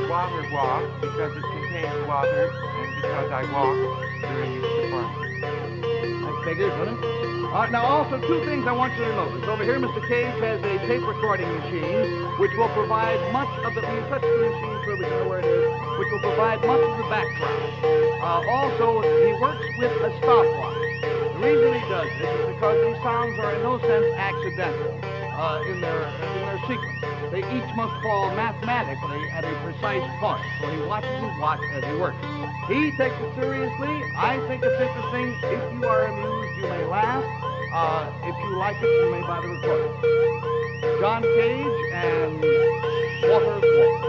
Water walk because it contains water and because I walk during its performance. Nice figures, wasn't it? Now, also, two things I want you to notice. Over here, Mr. Cage has a tape recording machine, which will provide much of the... You touch the machine so we can know where it is, which will provide much of the background. Also, he works with a stopwatch. The reason he does this is because these sounds are in no sense accidental in their sequence. They each must fall mathematically at a precise point. So he watches his watch as he works. He takes it seriously. I think it's interesting. If you are amused, you may laugh. If you like it, you may buy the recording. John Cage and Water Walk.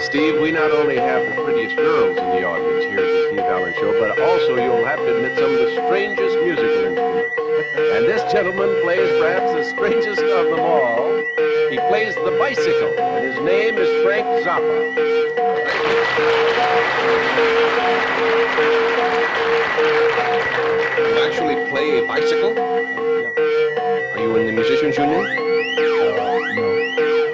Steve, we not only have the prettiest girls in the audience here at the Steve Allen Show, but also you'll have to admit some of the strangest musical instruments. And this gentleman plays perhaps the strangest of them all. He plays the bicycle, and his name is Frank Zappa. You actually play a bicycle? Yeah. Are you in the Musicians Union? No.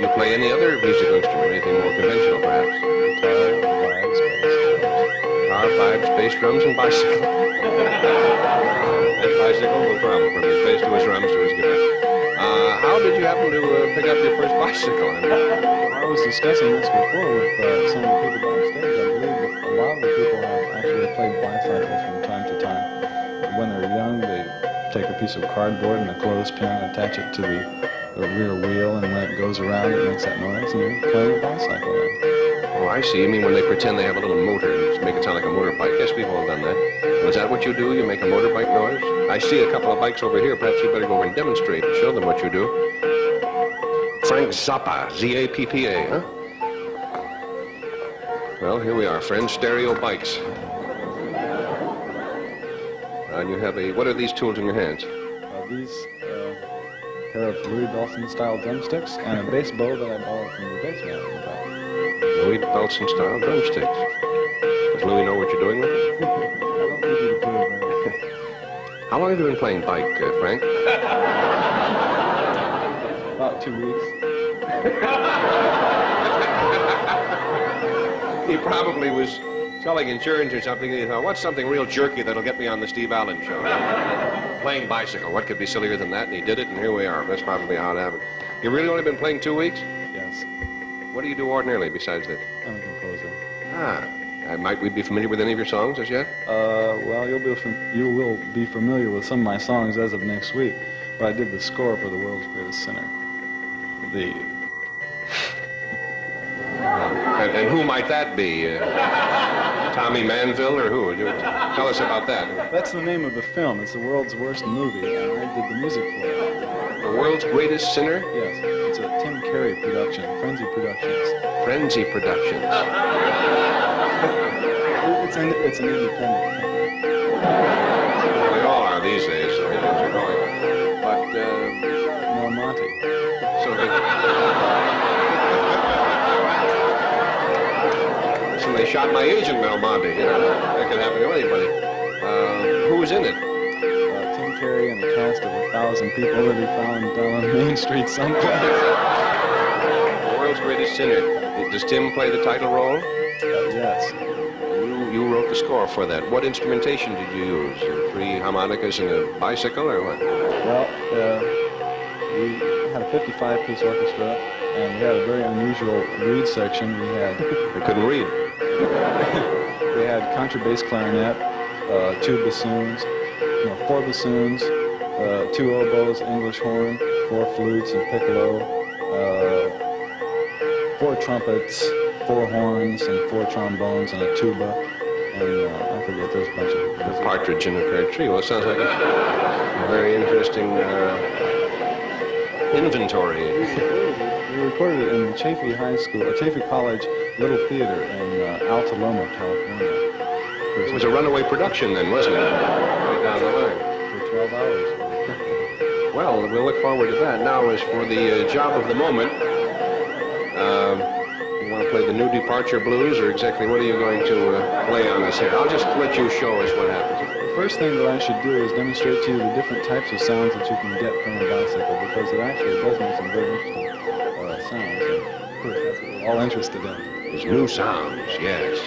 You play any other musical instrument, anything more conventional, perhaps? Guitar, vibes, bass drums. Guitar, vibes, bass drums, and bicycle. And bicycle, no problem. From his bass to his drums to his guitar. How did you happen to pick up your first bicycle? I was discussing this before with some of the people backstage. I believe that a lot of the people have actually played bicycles from time to time. When they're young, they take a piece of cardboard and a clothespin and attach it to the rear wheel, and when it goes around, it makes that noise, and you're playing a bicycle then. Oh, I see. You mean when they pretend they have a little motor and make it sound like a motorbike? Yes, we've all done that. Well, is that what you do? You make a motorbike noise? I see a couple of bikes over here. Perhaps you better go over and demonstrate and show them what you do. Frank Zappa, Z-A-P-P-A, huh? Well, here we are, friends. Stereo bikes. And you have what are these tools in your hands? These pair of Louis Bellson-style drumsticks and a bass bow that I borrowed from the bass man. Louis Bellson-style drumsticks. Does Louis know what you're doing with it? I don't think you can prove very. How long have you been playing bike, Frank? About 2 weeks. He probably was selling insurance or something, and he thought, what's something real jerky that'll get me on the Steve Allen Show? Playing bicycle. What could be sillier than that? And he did it, and here we are. That's probably how it happened. You really only been playing 2 weeks? Yes. What do you do ordinarily besides that? I'm a composer. Might we be familiar with any of your songs as yet? Well, you will be familiar with some of my songs as of next week, but I did the score for The World's Greatest Sinner. And who might that be? Tommy Manville or who? Tell us about that. That's the name of the film. It's the world's worst movie, and I did the music for it. The World's Greatest Sinner? Yes. It's a Tim Carey production, Frenzy Productions. Frenzy Productions. It's an independent company. They all are these days, so things are going. But, No, Monty. so they shot my agent, Mel Monty. You know, that could happen to anybody. Who was in it? Tim Carey and a cast of 1,000 people that he found down on Main Street someplace. The World's Greatest Sinner. Does Tim play the title role? Yes. You wrote the score for that. What instrumentation did you use? 3 harmonicas and a bicycle, or what? Well, we had a 55-piece orchestra, and we had a very unusual reed section. We had... I couldn't read. We had contrabass clarinet, 2 bassoons, 4 bassoons, 2 oboes, English horn, 4 flutes and piccolo, 4 trumpets, 4 horns, and 4 trombones, and a tuba, and I forget, there's a bunch of... A partridge in a pear tree. Well, it sounds like a very interesting inventory. We recorded it in Chaffee High School, or Chaffee College Little Theater in Altaloma, California. It was a runaway production then, wasn't it? Right down the line. For 12 hours. Well, we'll look forward to that. Now, as for the job of the moment, you want to play the New Departure Blues, or exactly what are you going to play on us here? I'll just let you show us what happens. The first thing that I should do is demonstrate to you the different types of sounds that you can get from a bicycle, because it actually does make some very interesting sounds. And of course, that's what we're all interested in. There's new sounds, yes.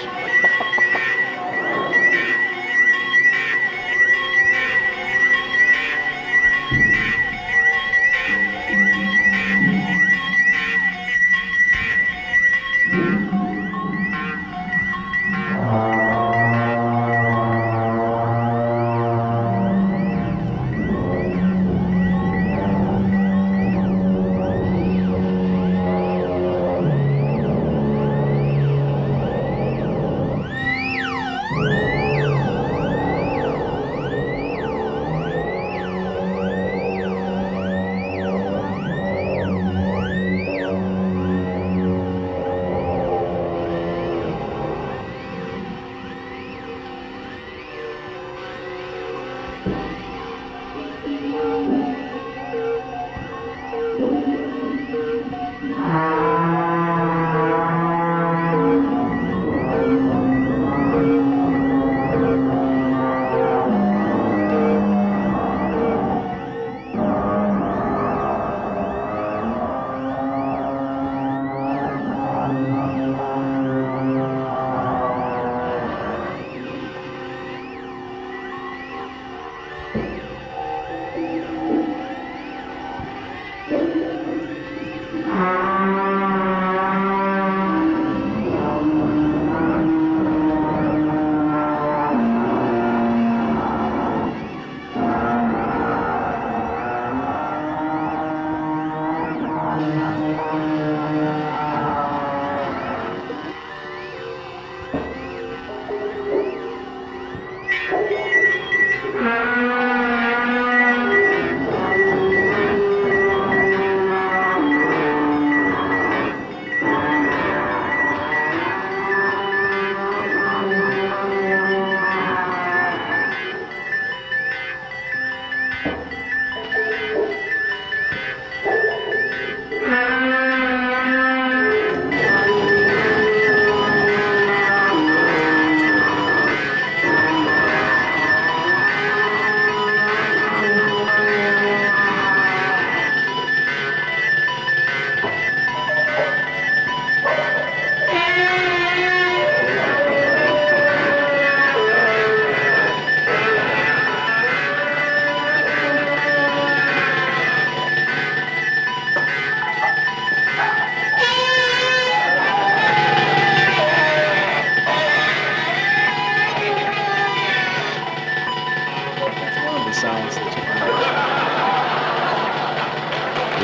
sounds that you can make.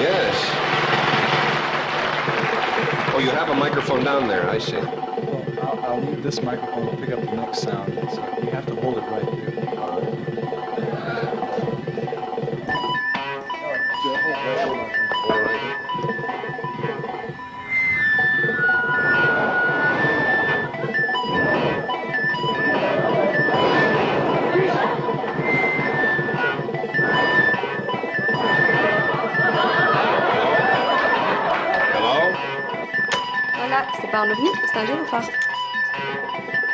Yes. Oh, you have a microphone down there, I see. Well, I'll need this microphone to pick up the next sound. So you have to hold it right there. Hello? Voilà, c'est pas un ovni, c'est un gyrophare.